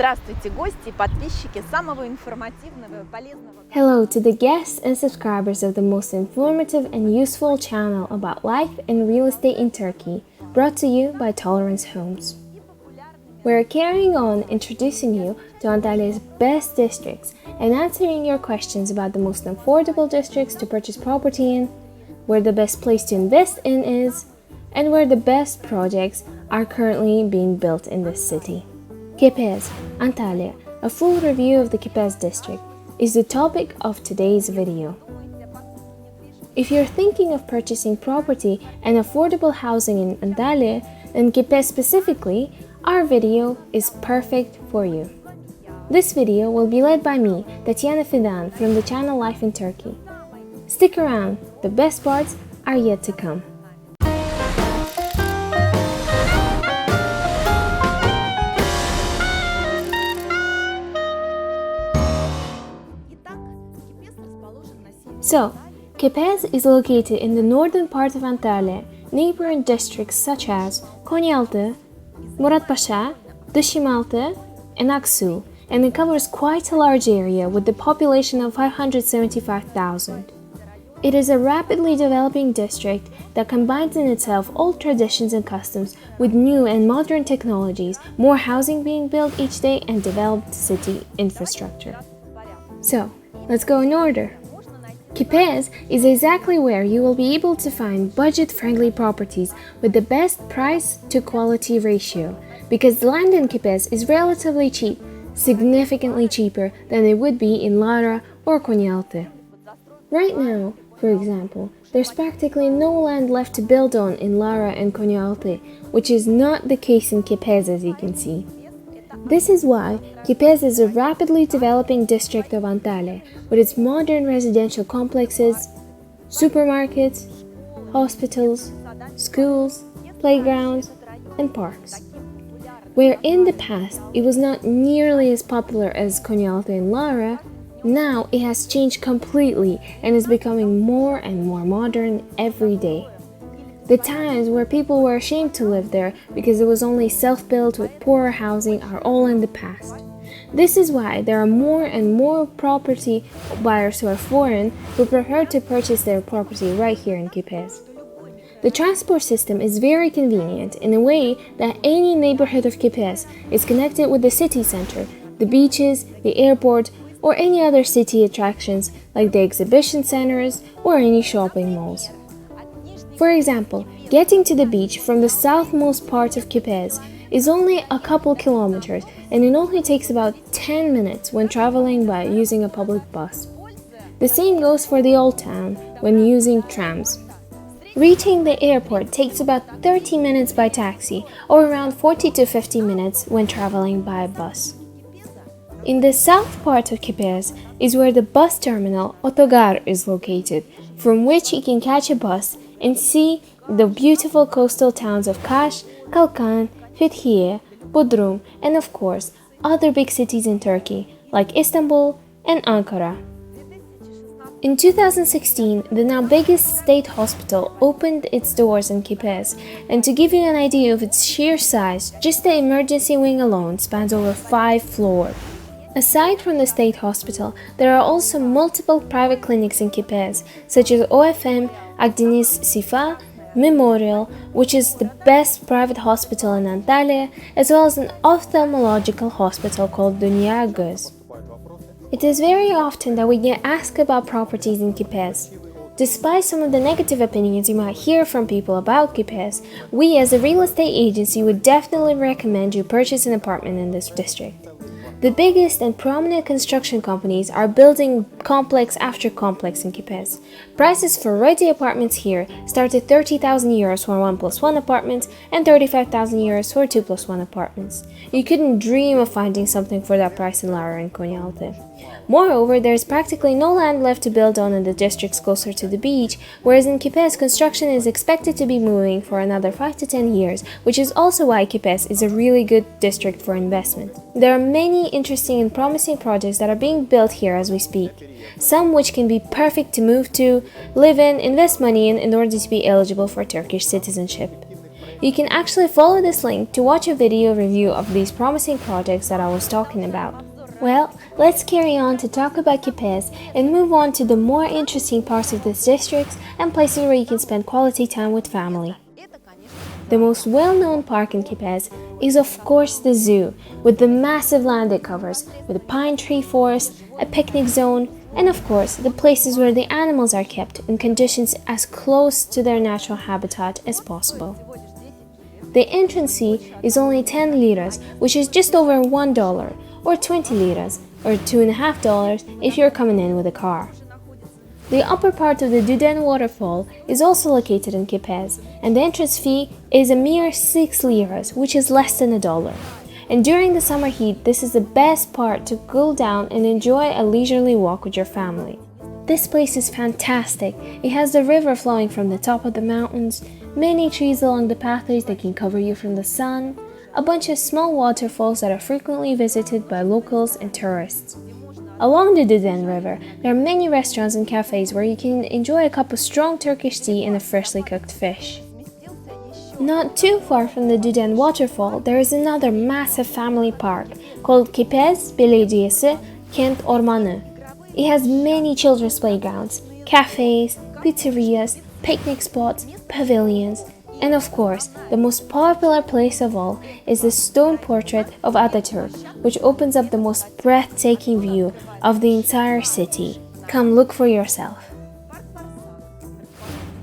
Здравствуйте, гости и подписчики самого информативного и полезного. Hello to the guests and subscribers of the most informative and useful channel about life and real estate in Turkey, brought to you by Tolerance Homes. We're carrying on introducing you to Antalya's best districts and answering your questions about the most affordable districts to purchase property in, where the best place to invest in is, and where the best projects are currently being built in this city. Kepez, Antalya, a full review of the Kepez district, is the topic of today's video. If you're thinking of purchasing property and affordable housing in Antalya, and Kepez specifically, our video is perfect for you. This video will be led by me, Tatiana Fidan, from the channel Life in Turkey. Stick around, the best parts are yet to come. So, Kepez is located in the northern part of Antalya, neighboring districts such as Konyaaltı, Muratpaşa, Dışimaltı, and Aksu, and it covers quite a large area with a population of 575,000. It is a rapidly developing district that combines in itself old traditions and customs with new and modern technologies, more housing being built each day, and developed city infrastructure. So, let's go in order. Kepez is exactly where you will be able to find budget-friendly properties with the best price-to-quality ratio, because the land in Kepez is relatively cheap, significantly cheaper than it would be in Lara or Konyaaltı. Right now, for example, there's practically no land left to build on in Lara and Konyaaltı, which is not the case in Kepez, as you can see. This is why Kepez is a rapidly developing district of Antalya, with its modern residential complexes, supermarkets, hospitals, schools, playgrounds, and parks. Where in the past it was not nearly as popular as Konyaaltı and Lara, now it has changed completely and is becoming more and more modern every day. The times where people were ashamed to live there because it was only self-built with poorer housing are all in the past. This is why there are more and more property buyers who are foreign who prefer to purchase their property right here in Kepez. The transport system is very convenient in a way that any neighborhood of Kepez is connected with the city center, the beaches, the airport, or any other city attractions like the exhibition centers or any shopping malls. For example, getting to the beach from the southmost part of Kepez is only a couple kilometers, and it only takes about 10 minutes when traveling by using a public bus. The same goes for the old town when using trams. Reaching the airport takes about 30 minutes by taxi or around 40 to 50 minutes when traveling by bus. In the south part of Kepez is where the bus terminal Otogar is located, from which you can catch a bus and see the beautiful coastal towns of Kaş, Kalkan, Fethiye, Bodrum, and of course, other big cities in Turkey like Istanbul and Ankara. In 2016, the now biggest state hospital opened its doors in Kepez, and to give you an idea of its sheer size, just the emergency wing alone spans over 5 floors. Aside from the state hospital, there are also multiple private clinics in Kepez, such as OFM, Akdeniz Sifa, Memorial, which is the best private hospital in Antalya, as well as an ophthalmological hospital called Dünya Göz. It is very often that we get asked about properties in Kepez. Despite some of the negative opinions you might hear from people about Kepez, we as a real estate agency would definitely recommend you purchase an apartment in this district. The biggest and prominent construction companies are building complex after complex in Kepez. Prices for ready apartments here start at 30,000 euros for 1+1 apartments and 35,000 euros for 2+1 apartments. You couldn't dream of finding something for that price in Lara and Konyaaltı. Moreover, there is practically no land left to build on in the districts closer to the beach, whereas in Kepez, construction is expected to be moving for another 5 to 10 years, which is also why Kepez is a really good district for investment. There are many interesting and promising projects that are being built here as we speak, some which can be perfect to move to, live in, invest money in order to be eligible for Turkish citizenship. You can actually follow this link to watch a video review of these promising projects that I was talking about. Well, let's carry on to talk about Kepez and move on to the more interesting parts of this district and places where you can spend quality time with family. The most well-known park in Kepez is of course the zoo, with the massive land it covers, with a pine tree forest, a picnic zone, and of course the places where the animals are kept in conditions as close to their natural habitat as possible. The entrance fee is only 10 liras, which is just over $1, or 20 liras, or $2.50 if you're coming in with a car. The upper part of the Duden waterfall is also located in Kepez, and the entrance fee is a mere 6 liras, which is less than $1. And during the summer heat, this is the best part to cool down and enjoy a leisurely walk with your family. This place is fantastic. It has the river flowing from the top of the mountains, many trees along the pathways that can cover you from the sun, a bunch of small waterfalls that are frequently visited by locals and tourists. Along the Duden River, there are many restaurants and cafes where you can enjoy a cup of strong Turkish tea and a freshly cooked fish. Not too far from the Duden waterfall, there is another massive family park called Kepez Belediyesi Kent Ormanı. It has many children's playgrounds, cafes, pizzerias, picnic spots, pavilions, and of course, the most popular place of all is the stone portrait of Atatürk, which opens up the most breathtaking view of the entire city. Come look for yourself.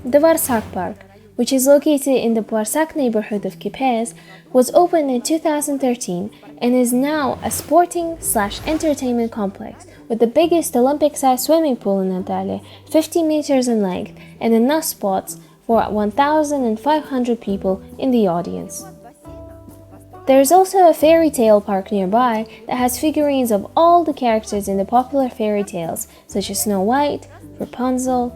The Varsak Park, which is located in the Varsak neighborhood of Kepez, was opened in 2013 and is now a sporting/entertainment complex with the biggest Olympic-sized swimming pool in Antalya, 50 meters in length, and enough spots for 1,500 people in the audience. There is also a fairy tale park nearby that has figurines of all the characters in the popular fairy tales, such as Snow White, Rapunzel,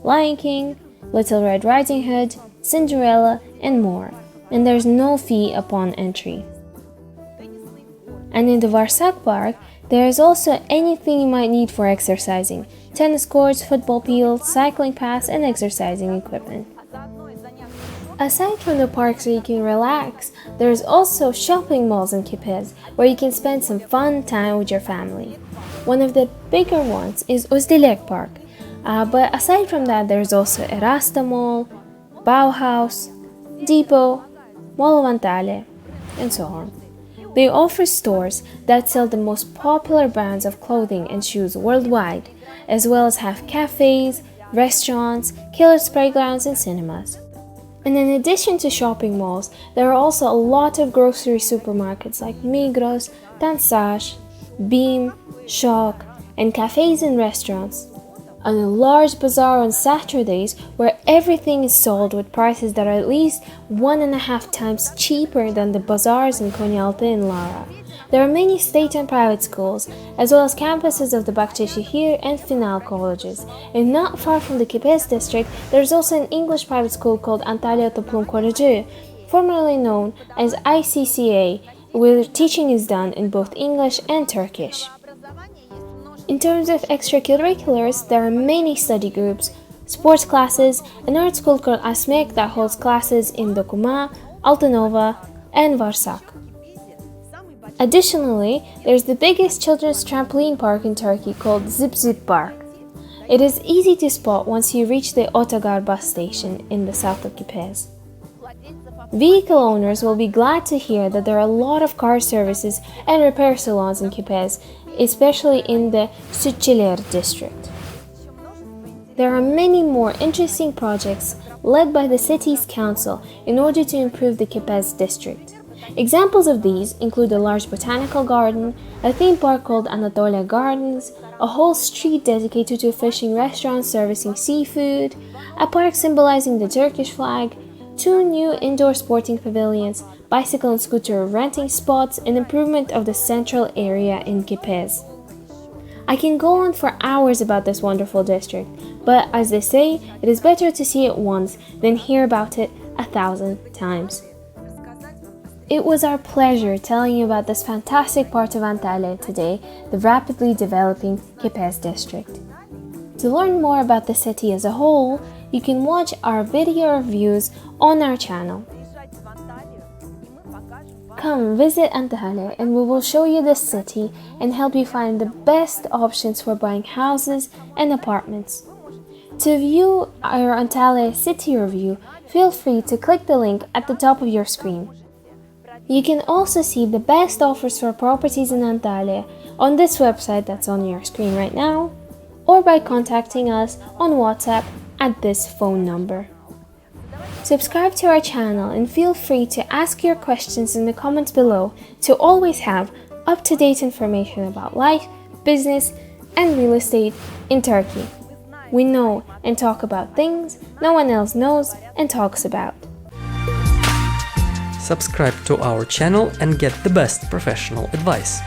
Lion King, Little Red Riding Hood, Cinderella, and more, and there's no fee upon entry. And in the Varsak Park, there is also anything you might need for exercising: tennis courts, football fields, cycling paths, and exercising equipment. Aside from the parks where you can relax, there's also shopping malls in Kepez where you can spend some fun time with your family. One of the bigger ones is Özdilek Park, but aside from that there's also Erasta Mall, Bauhaus, Depot, Mall of Antalya, and so on. They offer stores that sell the most popular brands of clothing and shoes worldwide, as well as have cafes, restaurants, killers playgrounds, and cinemas. And in addition to shopping malls, there are also a lot of grocery supermarkets like Migros, Tansage, Beam, Shock, and cafes and restaurants. And a large bazaar on Saturdays where everything is sold with prices that are at least 1.5 times cheaper than the bazaars in Konyaaltı and Lara. There are many state and private schools, as well as campuses of the Bahçeşehir and Final colleges. And not far from the Kepez district, there is also an English private school called Antalya Toplum Koleji, formerly known as ICCA, where teaching is done in both English and Turkish. In terms of extracurriculars, there are many study groups, sports classes, an art school called Asmek that holds classes in Dokuma, Altınova, and Varsak. Additionally, there's the biggest children's trampoline park in Turkey called Zip Zip Park. It is easy to spot once you reach the Otogar bus station in the south of Kepez. Vehicle owners will be glad to hear that there are a lot of car services and repair salons in Kepez, especially in the Sütçüler district. There are many more interesting projects led by the city's council in order to improve the Kepez district. Examples of these include a large botanical garden, a theme park called Anatolia Gardens, a whole street dedicated to a fishing restaurant servicing seafood, a park symbolizing the Turkish flag, 2 new indoor sporting pavilions, bicycle and scooter renting spots, and improvement of the central area in Kepez. I can go on for hours about this wonderful district, but as they say, it is better to see it once than hear about it 1,000 times. It was our pleasure telling you about this fantastic part of Antalya today, the rapidly developing Kepez district. To learn more about the city as a whole, you can watch our video reviews on our channel. Come visit Antalya and we will show you the city and help you find the best options for buying houses and apartments. To view our Antalya city review, feel free to click the link at the top of your screen. You can also see the best offers for properties in Antalya on this website that's on your screen right now, or by contacting us on WhatsApp at this phone number. Subscribe to our channel and feel free to ask your questions in the comments below to always have up-to-date information about life, business, and real estate in Turkey. We know and talk about things no one else knows and talks about. Subscribe to our channel and get the best professional advice.